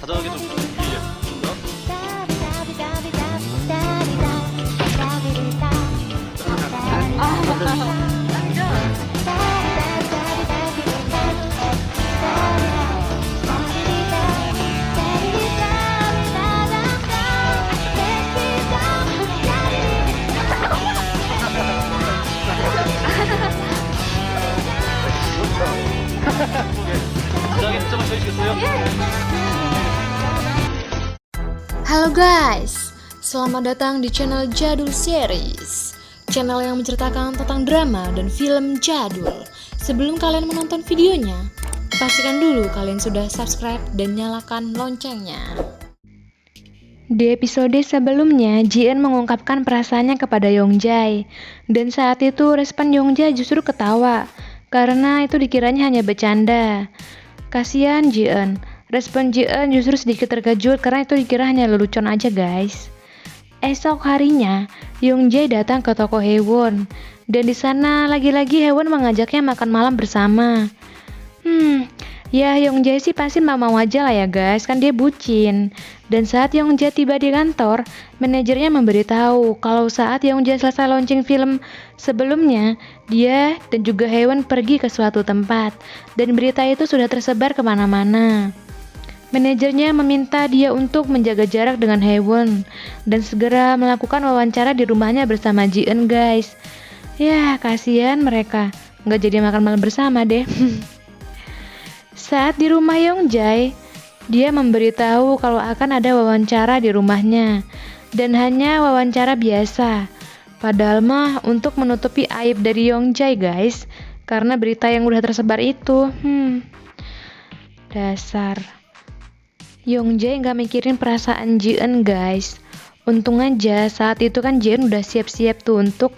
다정하게 좀 부탁드릴게요. 다정하게 득점을 쳐주시겠어요? Halo guys, selamat datang di channel Jadul Series, channel yang menceritakan tentang drama dan film jadul. Sebelum kalian menonton videonya, pastikan dulu kalian sudah subscribe dan nyalakan loncengnya. Di episode sebelumnya, Ji-eun mengungkapkan perasaannya kepada Yongjae, dan saat itu respon Yongjae justru ketawa, karena itu dikiranya hanya bercanda. Kasihan Ji-eun. Respon Ji-eun justru sedikit terkejut karena itu dikira hanya lelucon aja guys. Esok harinya, Yongjae datang ke toko Haewon, dan di sana lagi-lagi Haewon mengajaknya makan malam bersama. Ya Yongjae sih pasti mau aja lah ya guys, kan dia bucin. Dan saat Yongjae tiba di kantor, manajernya memberitahu kalau saat Yongjae selesai launching film sebelumnya, dia dan juga Haewon pergi ke suatu tempat, dan berita itu sudah tersebar kemana-mana. Manajernya meminta dia untuk menjaga jarak dengan Haewon dan segera melakukan wawancara di rumahnya bersama Ji-eun guys. Ya kasihan mereka, nggak jadi makan malam bersama deh. Saat di rumah Yongjae, dia memberitahu kalau akan ada wawancara di rumahnya, dan hanya wawancara biasa. Padahal mah untuk menutupi aib dari Yongjae guys, karena berita yang udah tersebar itu. Dasar. Yongjae nggak mikirin perasaan Ji-eun guys. Untung aja saat itu kan Ji-eun udah siap-siap tuh untuk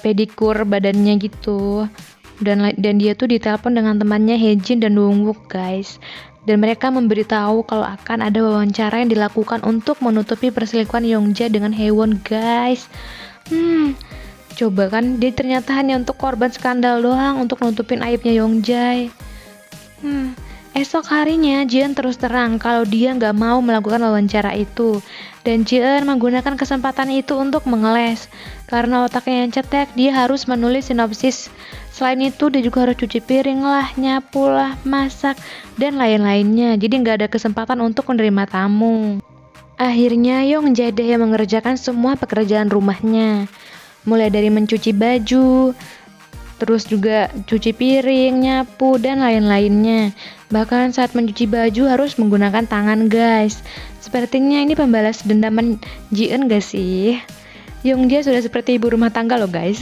pedikur badannya gitu. Dan dia tuh ditelepon dengan temannya Haejin dan Dongwook guys. Dan mereka memberitahu kalau akan ada wawancara yang dilakukan untuk menutupi perselingkuhan Yongjae dengan Haewon guys. Coba kan, dia ternyata hanya untuk korban skandal doang, untuk nutupin aibnya Yongjae. Esok harinya Ji-eun terus terang kalau dia nggak mau melakukan wawancara itu, dan Ji-eun menggunakan kesempatan itu untuk mengeles. Karena otaknya yang cetek, dia harus menulis sinopsis. Selain itu dia juga harus cuci piring lah, nyapu lah, masak, dan lain-lainnya. Jadi nggak ada kesempatan untuk menerima tamu. Akhirnya Yongjae deh yang mengerjakan semua pekerjaan rumahnya, mulai dari mencuci baju, terus juga cuci piring, nyapu, dan lain-lainnya. Bahkan saat mencuci baju harus menggunakan tangan guys. Sepertinya ini pembalas dendaman Ji-eun gak sih? Yongjae sudah seperti ibu rumah tangga loh guys.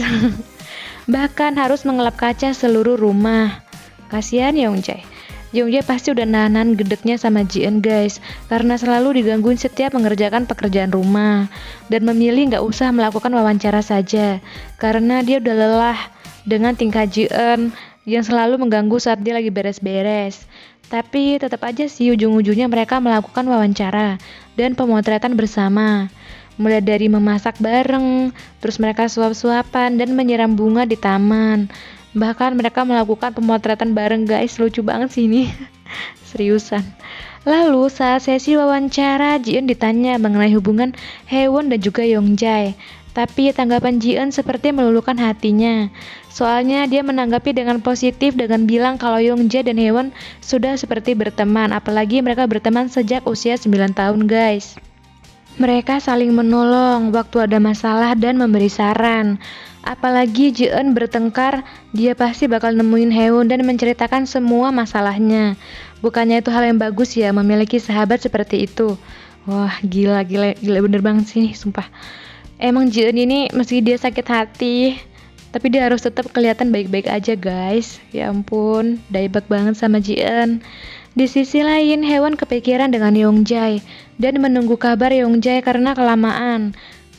Bahkan harus mengelap kaca seluruh rumah. Kasihan Yongjae. Yongjae pasti udah nahan gedeknya sama Ji-eun guys, karena selalu digangguin setiap mengerjakan pekerjaan rumah, dan memilih gak usah melakukan wawancara saja, karena dia udah lelah dengan tingkah Ji-eun yang selalu mengganggu saat dia lagi beres-beres. Tapi tetap aja sih ujung-ujungnya mereka melakukan wawancara dan pemotretan bersama. Mulai dari memasak bareng, terus mereka suap-suapan dan menyiram bunga di taman. Bahkan mereka melakukan pemotretan bareng guys, lucu banget sih ini. Seriusan. Lalu saat sesi wawancara, Ji-eun ditanya mengenai hubungan Haewon dan juga Yongjae. Tapi tanggapan Ji-eun seperti meluluhkan hatinya. Soalnya dia menanggapi dengan positif dengan bilang kalau Yongjae dan Haewon sudah seperti berteman, apalagi mereka berteman sejak usia 9 tahun guys. Mereka saling menolong waktu ada masalah dan memberi saran. Apalagi Ji-eun bertengkar, dia pasti bakal nemuin Haewon dan menceritakan semua masalahnya. Bukannya itu hal yang bagus ya memiliki sahabat seperti itu. Wah gila bener banget sih sumpah. Emang Ji-eun ini meski dia sakit hati, tapi dia harus tetap kelihatan baik-baik aja guys. Ya ampun, daibak banget sama Ji-eun. Di sisi lain, Haewon kepikiran dengan Yongjae dan menunggu kabar Yongjae karena kelamaan.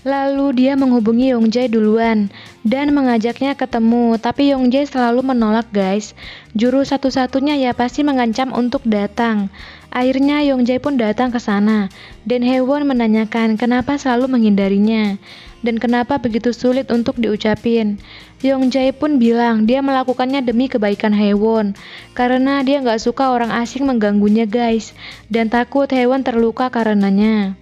Lalu dia menghubungi Yongjae duluan dan mengajaknya ketemu, tapi Yongjae selalu menolak guys. Juru satu-satunya ya pasti mengancam untuk datang. Akhirnya Yongjae pun datang ke sana, dan Haewon menanyakan kenapa selalu menghindarinya, dan kenapa begitu sulit untuk diucapin. Yongjae pun bilang dia melakukannya demi kebaikan Haewon, karena dia nggak suka orang asing mengganggunya guys, dan takut Haewon terluka karenanya.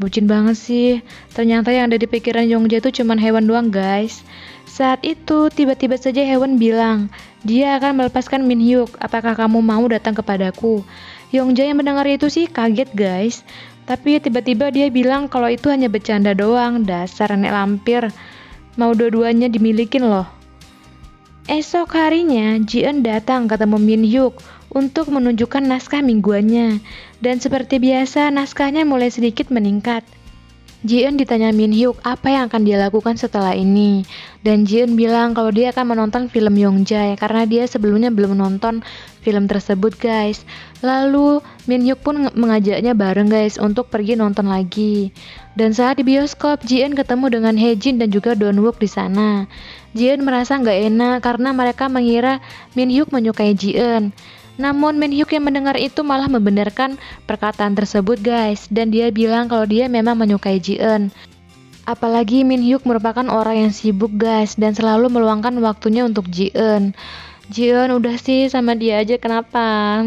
Bucin banget sih. Ternyata yang ada di pikiran Yongjae itu cuman Haewon doang guys. Saat itu tiba-tiba saja Haewon bilang dia akan melepaskan Minhyuk. Apakah kamu mau datang kepadaku? Yongjae yang mendengar itu sih kaget guys. Tapi tiba-tiba dia bilang kalau itu hanya bercanda doang. Dasar nenek lampir. Mau dua-duanya dimilikin loh. Esok harinya Ji-eun datang ketemu Minhyuk untuk menunjukkan naskah mingguannya. Dan seperti biasa naskahnya mulai sedikit meningkat. Ji-eun ditanya Minhyuk apa yang akan dia lakukan setelah ini, dan Ji-eun bilang kalau dia akan menonton film Yongjae karena dia sebelumnya belum menonton film tersebut guys. Lalu Minhyuk pun mengajaknya bareng guys untuk pergi nonton lagi. Dan saat di bioskop Ji-eun ketemu dengan Haejin dan juga Donwook di sana. Ji-eun merasa nggak enak karena mereka mengira Minhyuk menyukai Ji-eun. Namun Minhyuk yang mendengar itu malah membenarkan perkataan tersebut guys, dan dia bilang kalau dia memang menyukai Ji-eun. Apalagi Minhyuk merupakan orang yang sibuk guys dan selalu meluangkan waktunya untuk Ji-eun. Ji-eun udah sih sama dia aja kenapa?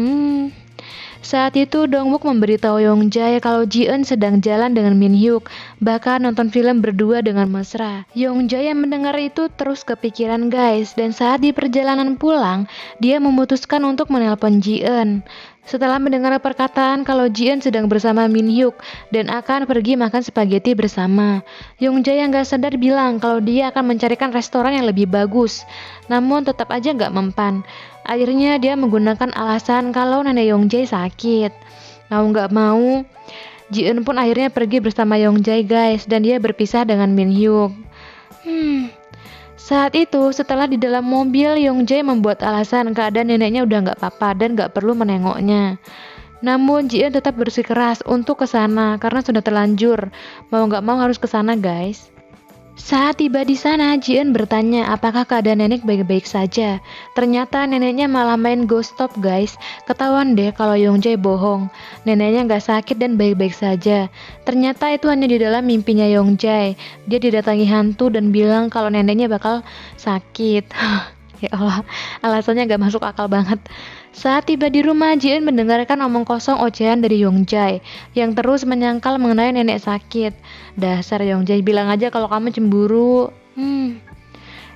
Saat itu Dongwook memberitahu Yongjae kalau Ji-eun sedang jalan dengan Minhyuk, bahkan nonton film berdua dengan mesra. Yongjae yang mendengar itu terus kepikiran guys, dan saat di perjalanan pulang, dia memutuskan untuk menelpon Ji-eun. Setelah mendengar perkataan kalau Ji-eun sedang bersama Minhyuk dan akan pergi makan spaghetti bersama, Yongjae yang gak sadar bilang kalau dia akan mencarikan restoran yang lebih bagus, namun tetap aja gak mempan. Akhirnya dia menggunakan alasan kalau nenek Yongjae sakit. Mau gak mau, Ji-eun pun akhirnya pergi bersama Yongjae guys, dan dia berpisah dengan Minhyuk. Saat itu, setelah di dalam mobil, Yongjae membuat alasan keadaan neneknya udah gak apa-apa dan gak perlu menengoknya. Namun Ji-eun tetap bersikeras untuk ke sana karena sudah terlanjur. Mau gak mau harus ke sana guys. Saat tiba di sana, Ji-eun bertanya apakah keadaan nenek baik-baik saja. Ternyata neneknya malah main ghost stop guys. Ketahuan deh kalau Yongjae bohong. Neneknya gak sakit dan baik-baik saja. Ternyata itu hanya di dalam mimpinya Yongjae. Dia didatangi hantu dan bilang kalau neneknya bakal sakit. Ya Allah, alasannya gak masuk akal banget. Saat tiba di rumah, Ji-eun mendengarkan omong kosong ocehan dari Yongjae yang terus menyangkal mengenai nenek sakit. Dasar Yongjae, bilang aja kalau kamu cemburu.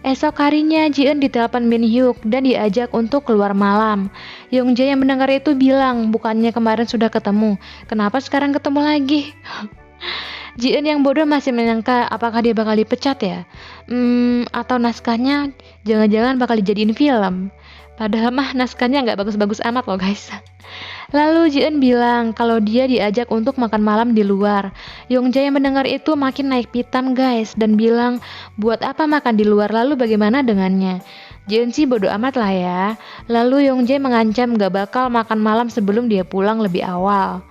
Esok harinya Ji-eun ditelepon Minhyuk dan diajak untuk keluar malam. Yongjae yang mendengar itu bilang, bukannya kemarin sudah ketemu, kenapa sekarang ketemu lagi? Ji-eun yang bodoh masih menyangka apakah dia bakal dipecat ya? Atau naskahnya jangan-jangan bakal dijadiin film. Padahal mah naskahnya nggak bagus-bagus amat loh guys. Lalu Ji-eun bilang kalau dia diajak untuk makan malam di luar. Yongjae yang mendengar itu makin naik pitam guys dan bilang buat apa makan di luar, lalu bagaimana dengannya? Ji-eun sih bodo amat lah ya. Lalu Yongjae mengancam gak bakal makan malam sebelum dia pulang lebih awal.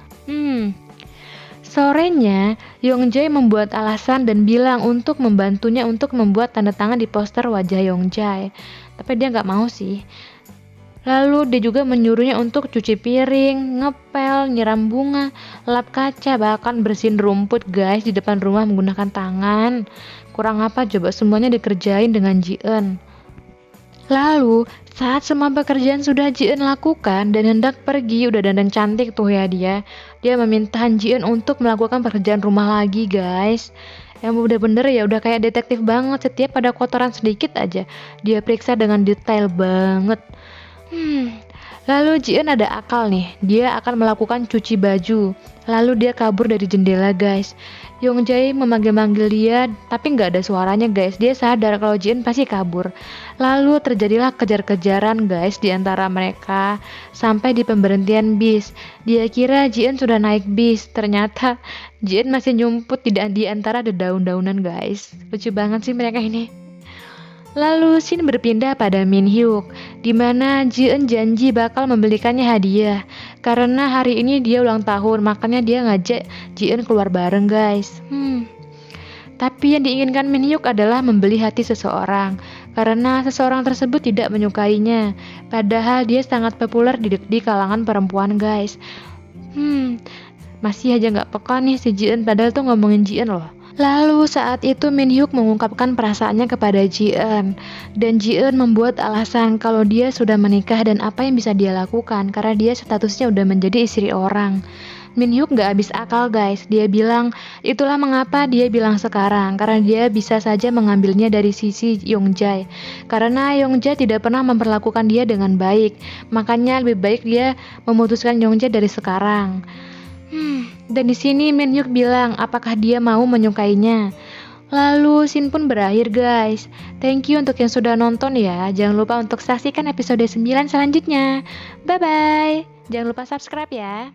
Sorenya, Yongjae membuat alasan dan bilang untuk membantunya untuk membuat tanda tangan di poster wajah Yongjae. Tapi dia nggak mau sih. Lalu dia juga menyuruhnya untuk cuci piring, ngepel, nyiram bunga, lap kaca, bahkan bersihin rumput guys di depan rumah menggunakan tangan. Kurang apa coba, semuanya dikerjain dengan Ji-eun. Lalu saat semua pekerjaan sudah Ji-eun lakukan dan hendak pergi, udah dandan cantik tuh ya dia meminta Ji-eun untuk melakukan pekerjaan rumah lagi guys. Yang bener-bener ya udah kayak detektif banget, setiap ada kotoran sedikit aja dia periksa dengan detail banget. Lalu Ji-eun ada akal nih, dia akan melakukan cuci baju. Lalu dia kabur dari jendela guys. Yongjae memanggil-manggil dia, tapi nggak ada suaranya guys. Dia sadar kalau Ji-eun pasti kabur. Lalu terjadilah kejar-kejaran guys di antara mereka sampai di pemberhentian bis. Dia kira Ji-eun sudah naik bis, ternyata Ji-eun masih nyumput di antara dedaun-daunan guys. Lucu banget sih mereka ini. Lalu scene berpindah pada Minhyuk, di mana Ji-eun janji bakal membelikannya hadiah. Karena hari ini dia ulang tahun, makanya dia ngajak Ji-eun keluar bareng guys. Tapi yang diinginkan Minhyuk adalah membeli hati seseorang. karena seseorang tersebut tidak menyukainya. Padahal dia sangat populer di kalangan perempuan, guys. Masih aja nggak peka nih si Ji-eun, padahal tuh ngomongin Ji-eun loh. Lalu saat itu Min Hyuk mengungkapkan perasaannya kepada Ji-eun, dan Ji-eun membuat alasan kalau dia sudah menikah dan apa yang bisa dia lakukan karena dia statusnya udah menjadi istri orang. Min Hyuk gak habis akal, guys. Dia bilang itulah mengapa dia bilang sekarang, karena dia bisa saja mengambilnya dari sisi Yongjae, karena Yongjae tidak pernah memperlakukan dia dengan baik. Makanya lebih baik dia memutuskan Yongjae dari sekarang. Dan di sini Min Hyuk bilang apakah dia mau menyukainya. Lalu scene pun berakhir, guys. Thank you untuk yang sudah nonton ya. Jangan lupa untuk saksikan episode 9 selanjutnya. Bye bye. Jangan lupa subscribe ya.